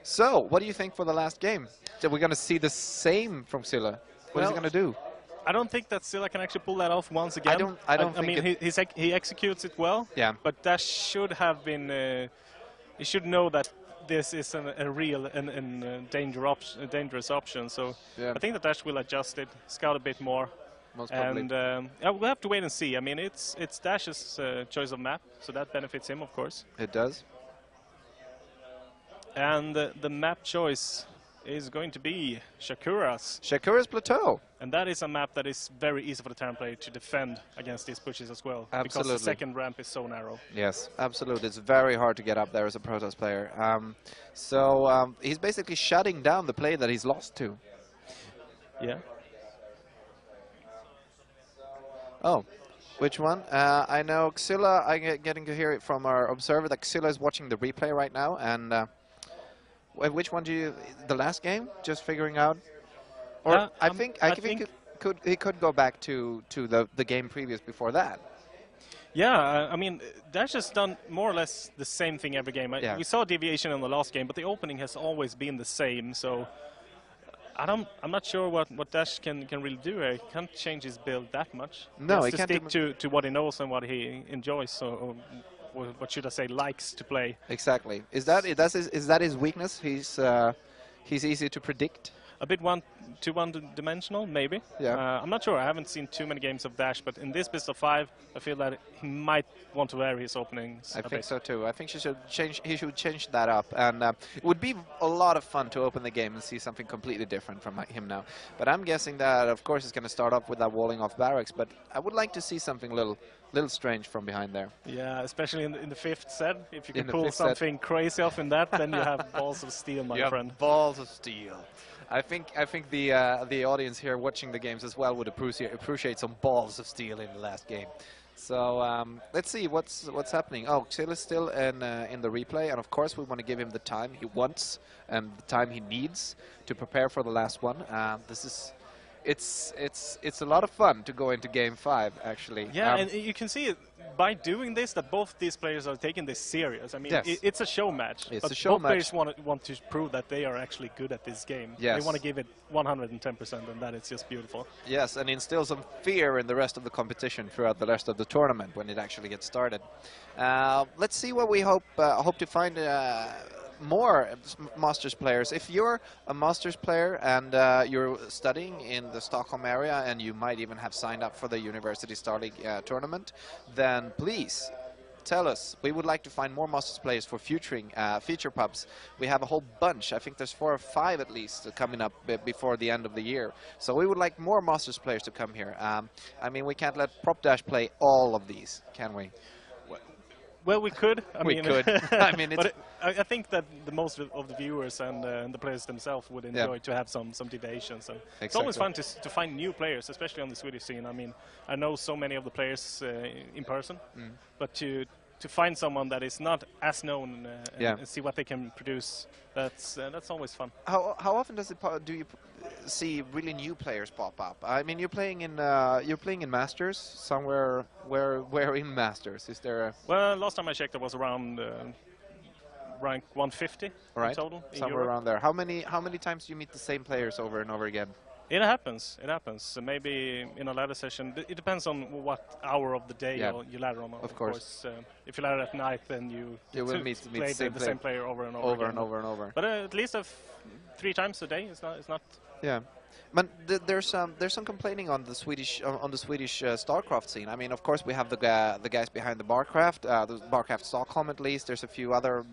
So, what do you think for the last game? Are we going to see the same from Xylla? What is he going to do? I don't think that Xylla can actually pull that off once again. I don't I think mean, he executes it well. Yeah. But that should have been. He should know that this is a real and dangerous option. So Yeah. I think that Dash will adjust it, scout a bit more. Most probably. And we'll have to wait and see. I mean, it's Dash's choice of map, so that benefits him, of course. It does. And the map choice is going to be Shakura's. Shakura's Plateau. And that is a map that is very easy for the Terran player to defend against these pushes as well. Absolutely. Because the second ramp is so narrow. Yes, absolutely. It's very hard to get up there as a Protoss player. He's basically shutting down the play that he's lost to. Yeah. Oh, which one? I know Xylla, I'm getting to hear it from our observer that Xylla is watching the replay right now. And which one do you, the last game? Just figuring out? Or I think he could go back to the game previous before that. Yeah, I mean, Dash has done more or less the same thing every game. Yeah. We saw deviation in the last game, but the opening has always been the same. So I'm not sure what Dash can really do. He can't change his build that much. No, he he has can't to stick to what he knows and what he enjoys. Or what should I say, likes to play. Exactly. Is that his weakness? He's easy to predict. A bit one-dimensional, maybe. Yeah. I'm not sure. I haven't seen too many games of Dash, but in this best of 5, I feel that he might want to vary his openings. I think so too. I think he should change that up, and it would be a lot of fun to open the game and see something completely different from him now. But I'm guessing that, of course, he's going to start off with that walling off barracks. But I would like to see something little strange from behind there. Yeah, especially in the 5th set. If you can pull something crazy off in that, then you have balls of steel, my friend. Balls of steel. I think the audience here watching the games as well would appreciate some balls of steel in the last game. So let's see what's happening. Oh, Xylla's still in the replay, and of course we want to give him the time he wants and the time he needs to prepare for the last one. It's a lot of fun to go into game 5, actually. Yeah, and you can see it by doing this that both these players are taking this serious. I mean, yes. It's a show match. It's but a show both match. players want to prove that they are actually good at this game. Yes. They want to give it 110%, and that is just beautiful. Yes, and instill some fear in the rest of the competition throughout the rest of the tournament when it actually gets started. Let's see what we hope to find. More Masters players. If you're a Masters player and you're studying in the Stockholm area and you might even have signed up for the University Star League tournament, then please tell us. We would like to find more Masters players for feature pubs. We have a whole bunch. I think there's 4 or 5 at least coming up before the end of the year. So we would like more Masters players to come here. I mean, we can't let prOpDash play all of these, can we? Well, we could. I mean, I mean, but I think that the most of the viewers and the players themselves would enjoy to have some deviations. And exactly. It's always fun to find new players, especially on the Swedish scene. I mean, I know so many of the players in person, but to find someone that is not as known and see what they can produce, that's always fun. How often do you see really new players pop up? I mean, you're playing in Masters somewhere. Where in Masters is there? Well, last time I checked, it was around rank 150 in total. Somewhere around there. How many times do you meet the same players over and over again? It happens. It happens. So maybe in a ladder session, it depends on what hour of the day you ladder on. Of course. If you ladder at night, then you will meet the same player over and over. But at least 3 times a day, it's not. Yeah. But there's some complaining on the Swedish StarCraft scene. I mean, of course, we have the guys behind the Barcraft, the Barcraft Stockholm at least. There's a few other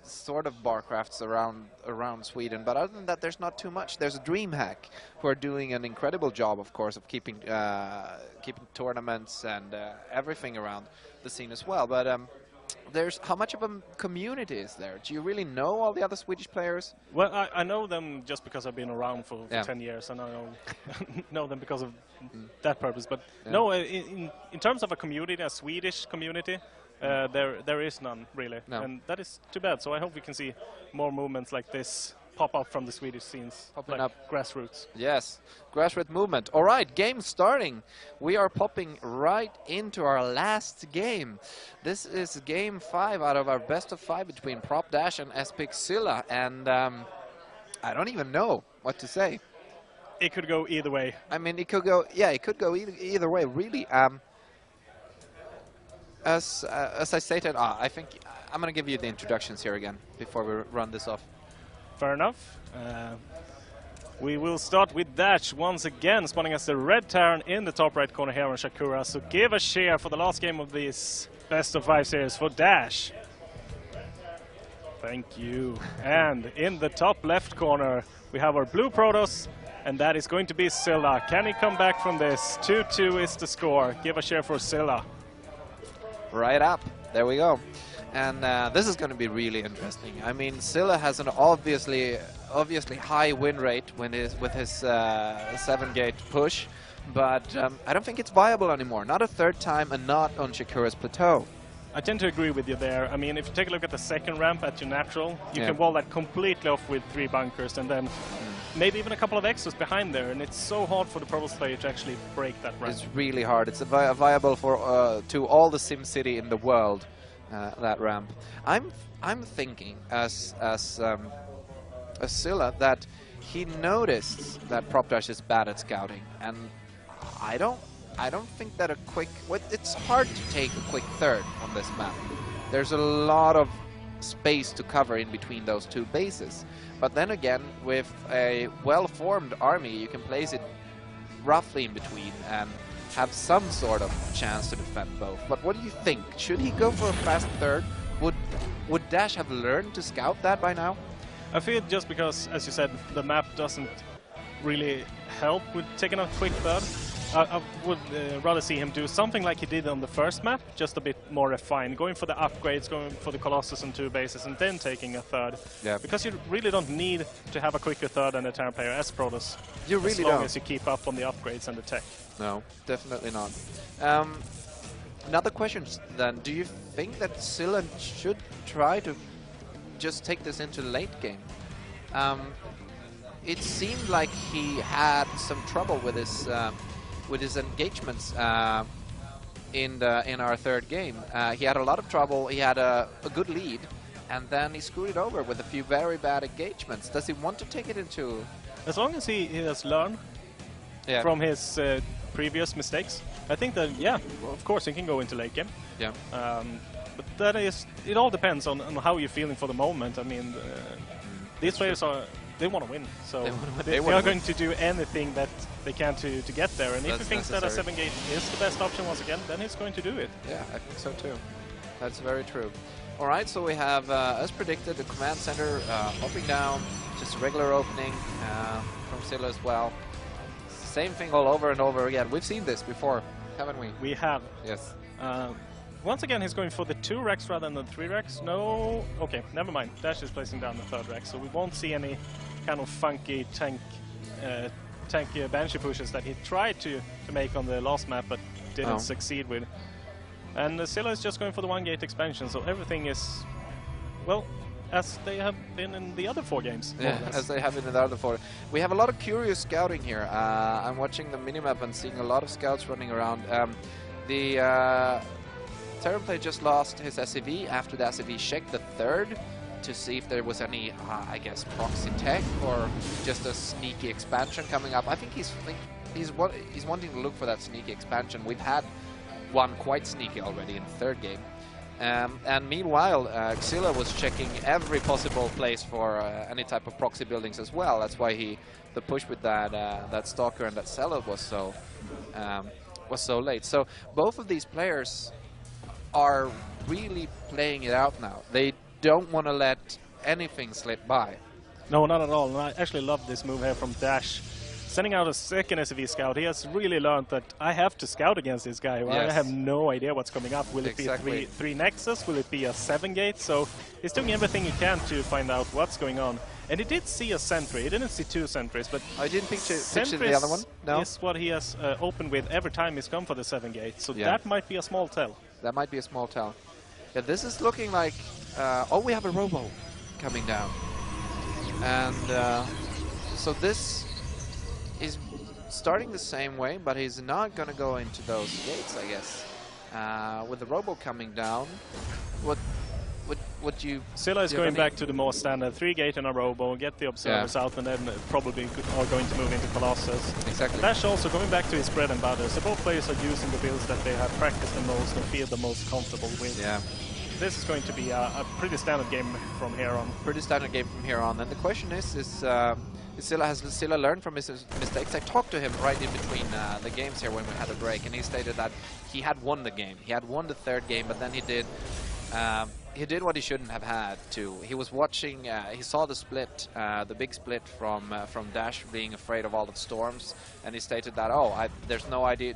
sort of Barcrafts around Sweden, but other than that, there's not too much. There's a DreamHack who are doing an incredible job, of course, of keeping tournaments and everything around the scene as well. But how much of a community is there? Do you really know all the other Swedish players? Well, I know them just because I've been around for 10 years, and I know them because of that purpose. But no, in terms of a community, a Swedish community, there is none really, and that is too bad. So I hope we can see more movements like this pop up from the Swedish scenes, Popping like up. grassroots. Yes, grassroots movement. All right, game starting. We are popping right into our last game. This is game 5 out of our best of 5 between prOpDash and SPXylla, and I don't even know what to say. It could go either way. I mean, it could go. Yeah, it could go either way. Really. As I stated, I think I'm gonna give you the introductions here again before we run this off. Fair enough. We will start with Dash once again, spawning as the red Terran in the top right corner here on Shakura. So give a cheer for the last game of this best of 5 series for Dash. Thank you. And in the top left corner, we have our blue Protoss, and that is going to be Scylla. Can he come back from this? 2-2 is the score. Give a cheer for Scylla. Right up. There we go. And this is going to be really interesting. I mean, Scylla has an obviously high win rate with his 7-gate push, but I don't think it's viable anymore. Not a third time, and not on Shakura's plateau. I tend to agree with you there. I mean, if you take a look at the second ramp at your natural, you can wall that completely off with 3 bunkers, and then maybe even a couple of extras behind there, and it's so hard for the Protoss player to actually break that ramp. It's really hard. It's viable for to all the SimCity in the world. That ramp. I'm thinking as Scylla that he noticed that prOpDash is bad at scouting, and I don't think that a quick. It's hard to take a quick third on this map. There's a lot of space to cover in between those 2 bases. But then again, with a well-formed army, you can place it roughly in between and have some sort of chance to defend both. But what do you think? Should he go for a fast third? Would Dash have learned to scout that by now? I feel just because, as you said, the map doesn't really help with taking a quick third. I would rather see him do something like he did on the first map, just a bit more refined, going for the upgrades, going for the Colossus and 2 bases, and then taking a third. Yeah. Because you really don't need to have a quicker third than a Terran player as Protoss. You really don't. As long as you keep up on the upgrades and the tech. No, definitely not. Another question then, do you think that Scylla should try to just take this into late game? It seemed like he had some trouble with his engagements in our third game. He had a lot of trouble. He had a good lead, and then he screwed it over with a few very bad engagements. Does he want to take it into? As long as he has learned from his previous mistakes, I think that well, of course he can go into late game. Yeah. But that is, it all depends on how you're feeling for the moment. I mean, these players they want to win, so they are going to do anything that they can to get there. And if he thinks that a 7-gate is the best option once again, then he's going to do it. Yeah, I think so too. That's very true. All right, so we have, as predicted, the command center popping down, just a regular opening from Scylla as well. Same thing all over and over again. We've seen this before, haven't we? We have. Yes. Once again, he's going for the 2 Rex rather than the 3 Rex. No, okay, never mind. Dash is placing down the 3rd Rex, so we won't see any kind of funky tank Banshee pushes that he tried to make on the last map, but didn't succeed with. And Scylla is just going for the 1-gate expansion, so everything is, well, as they have been in the other 4 games. Yeah, as they have been in the other 4. We have a lot of curious scouting here. I'm watching the minimap and seeing a lot of scouts running around. The Terran player just lost his SCV after the SCV checked the 3rd to see if there was any, I guess, proxy tech or just a sneaky expansion coming up. I think he's wanting to look for that sneaky expansion. We've had one quite sneaky already in the 3rd game. And meanwhile, Xylla was checking every possible place for any type of proxy buildings as well. That's why the push with that Stalker and that Cellar was so late. So both of these players are really playing it out now. They don't want to let anything slip by. No, not at all. And I actually love this move here from Dash. Sending out a 2nd SCV scout, he has really learned that I have to scout against this guy. Well, yes. I have no idea what's coming up. Will it be 3 Nexus? Will it be a 7-gate? So he's doing everything he can to find out what's going on. And he did see a sentry. He didn't see 2 sentries, but I didn't picture the other one. No, is what he has opened with every time he's come for the 7-gate. So that might be a small tell. That might be a small tell. Yeah, this is looking like. Oh, we have a robo coming down. And so this is starting the same way, but he's not going to go into those gates, I guess. With the robo coming down, what you... SPXylla is going back to the more standard 3-gate in a robo, get the observers out, and then probably are going to move into Colossus. Exactly. Dash also going back to his bread and butter. So both players are using the builds that they have practiced the most and feel the most comfortable with. Yeah. This is going to be a pretty standard game from here on. Pretty standard game from here on. And the question is has SPXylla learned from his mistakes? I talked to him right in between the games here when we had a break, and he stated that he had won the game. He had won the third game, but then he did what he shouldn't have had to. He was watching, he saw the split, the big split from Dash being afraid of all the storms, and he stated that, there's no idea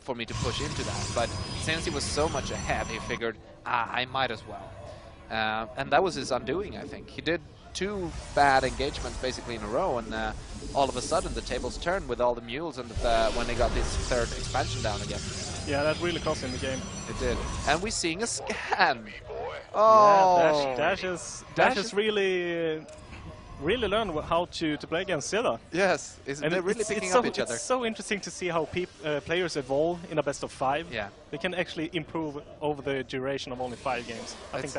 for me to push into that. But since he was so much ahead, he figured, I might as well. And that was his undoing, I think. He did 2 bad engagements basically in a row, and all of a sudden the tables turned with all the mules, and when they got this third expansion down again. Yeah, that really cost him the game. It did. And we're seeing a scan. Oh, yeah, Dash has really learned how to play against SPXylla. Yes, they're really picking up each other. It's so interesting to see how players evolve in a best of 5. Yeah, they can actually improve over the duration of only 5 games. I think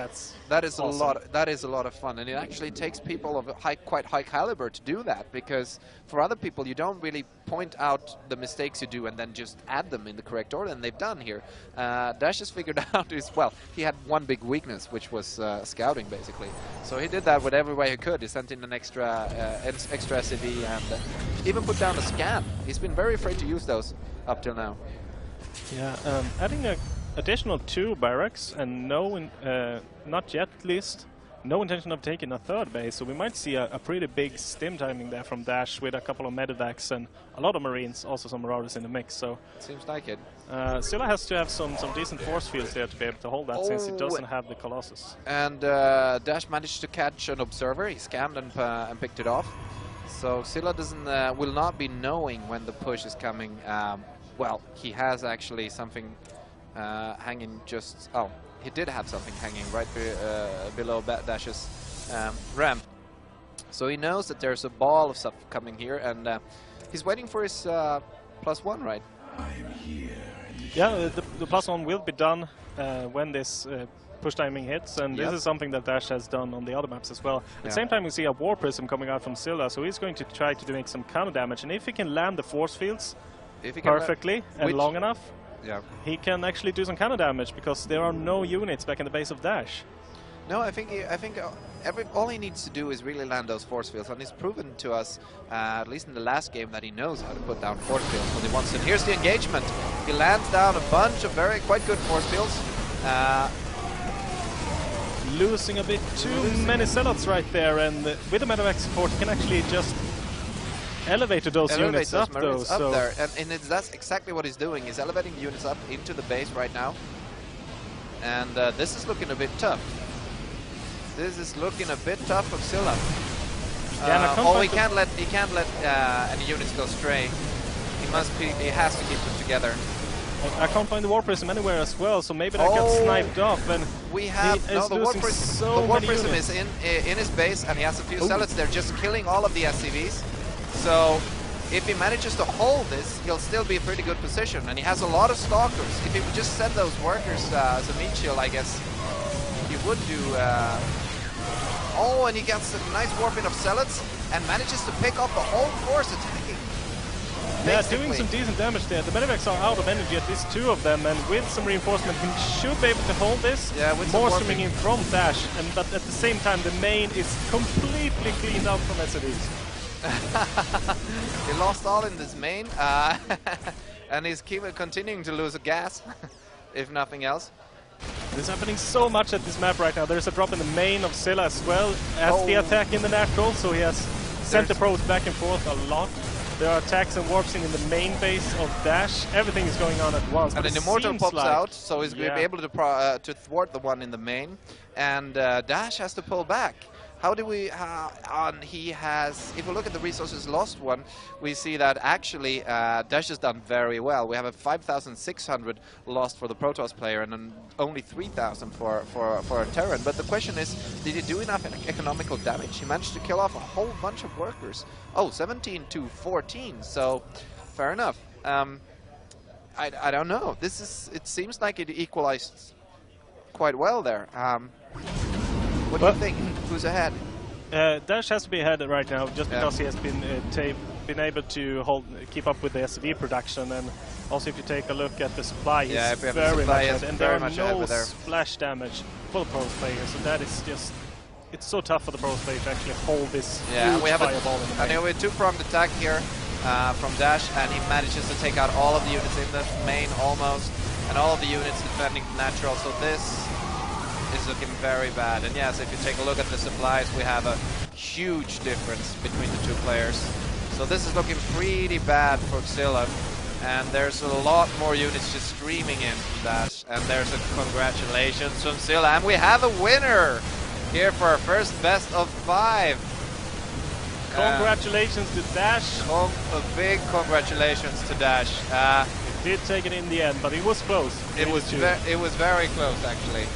that is awesome. a lot. That is a lot of fun, and it actually takes people of quite high caliber to do that, because for other people you don't really point out the mistakes you do and then just add them in the correct order, and they've done here. Dash has figured out he had one big weakness, which was scouting basically. So he did that whatever way he could. He sent in an extra SCV and even put down a scan. He's been very afraid to use those up till now. Yeah, adding an additional 2 barracks and not yet at least, no intention of taking a 3rd base, so we might see a pretty big stim timing there from Dash with a couple of medevacs and a lot of Marines, also some Marauders in the mix. So seems like it. SPXylla has to have some decent force fields there to be able to hold that, since it doesn't have the Colossus. And Dash managed to catch an observer. He scanned and picked it off. So SPXylla will not be knowing when the push is coming. Well, he has actually something hanging just... Oh, he did have something hanging right below Dash's ramp. So he knows that there's a ball of stuff coming here, and he's waiting for his +1, right? Yeah, the +1 will be done when this push timing hits, and this is something that Dash has done on the other maps as well. At the same time, we see a War Prism coming out from SPXylla, so he's going to try to make some counter damage, and if he can land the force fields perfectly and long enough, he can actually do some counter damage, because there are no units back in the base of Dash. No, I think all he needs to do is really land those force fields, and he's proven to us, at least in the last game, that he knows how to put down force fields when he wants to. And here's the engagement. He lands down a bunch of quite good force fields. Losing a bit too many zealots right there, and with the medevac support, he can actually just elevate those units up though. Up there, and that's exactly what he's doing. He's elevating the units up into the base right now, and this is looking a bit tough. This is looking a bit tough for SPXylla. He can't let any units go stray. He has to keep them together. I can't find the War Prism anywhere as well, so maybe that got sniped off. And we have the War Prism is in his base, and he has a few zealots. They're just killing all of the SCVs. So if he manages to hold this, he'll still be a pretty good position. And he has a lot of stalkers. If he would just send those workers as a meat shield, I guess he would do. And he gets a nice warping of zealots and manages to pick up the whole force attacking. Yeah, doing some decent damage there. The medevacs are out of energy, at least 2 of them, and with some reinforcement, he should be able to hold this. Yeah, with more streaming in from Dash, but at the same time, the main is completely cleaned out from SCVs. He lost all in this main, and he's continuing to lose gas, if nothing else. This is happening so much at this map right now. There's a drop in the main of SPXylla as well as the attack in the natural, so he has sent the probes back and forth a lot. There are attacks and warpsing in the main base of Dash. Everything is going on at once. And an Immortal pops out, so he's going to be able to thwart the one in the main. And Dash has to pull back. How do we, he has, if we look at the resources lost one, we see that actually Dash has done very well. We have a 5,600 lost for the Protoss player and then only 3,000 for a Terran. But the question is, did he do enough economical damage? He managed to kill off a whole bunch of workers. Oh, 17 to 14, so fair enough. I don't know. It seems like it equalized quite well there. What do you think? Who's ahead? Dash has to be ahead right now, just because he has been able to keep up with the SV production, and also if you take a look at the supply, he's very much ahead, and there are no splash damage for the Protoss players, so that is just, it's so tough for the Protoss player to actually hold this huge we have fireball in the main. And we have a two-pronged attack here from Dash, and he manages to take out all of the units in the main almost, and all of the units defending natural, so this is looking very bad. And yes, if you take a look at the supplies, we have a huge difference between the two players. So this is looking pretty bad for Xylla. And there's a lot more units just streaming in from Dash. And there's a congratulations from Xylla. And we have a winner here for our first best of 5. Congratulations to Dash. A big congratulations to Dash. Did take it in the end, but it was close. It was very close, actually.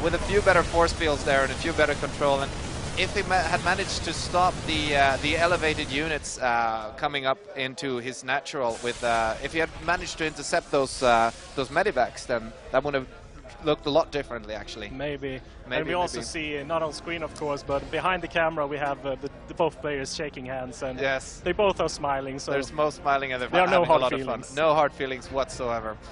With a few better force fields there and a few better control, and if he had managed to stop the elevated units coming up into his natural, with if he had managed to intercept those medivacs, then that would have looked a lot differently, actually. Maybe. And we also see, not on screen of course, but behind the camera we have the both players shaking hands, and they both are smiling. So there's most smiling, and there are no hard feelings. No hard feelings whatsoever.